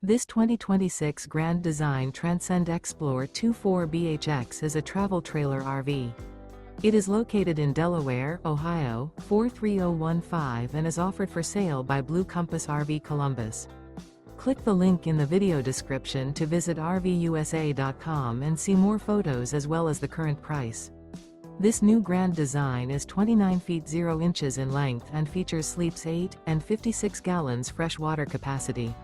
This 2026 Grand Design Transcend Xplor 24BHX is a travel trailer RV. It is located in Delaware, Ohio, 43015 and is offered for sale by Blue Compass RV Columbus. Click the link in the video description to visit RVUSA.com and see more photos as well as the current price. This new Grand Design is 29 feet 0 inches in length and features sleeps 8 and 56 gallons fresh water capacity.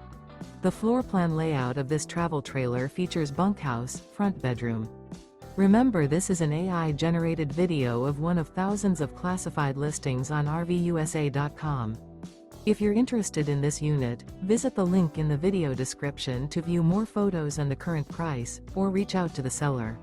The floor plan layout of this travel trailer features bunkhouse, front bedroom. Remember, this is an AI-generated video of one of thousands of classified listings on RVUSA.com. If you're interested in this unit, visit the link in the video description to view more photos and the current price, or reach out to the seller.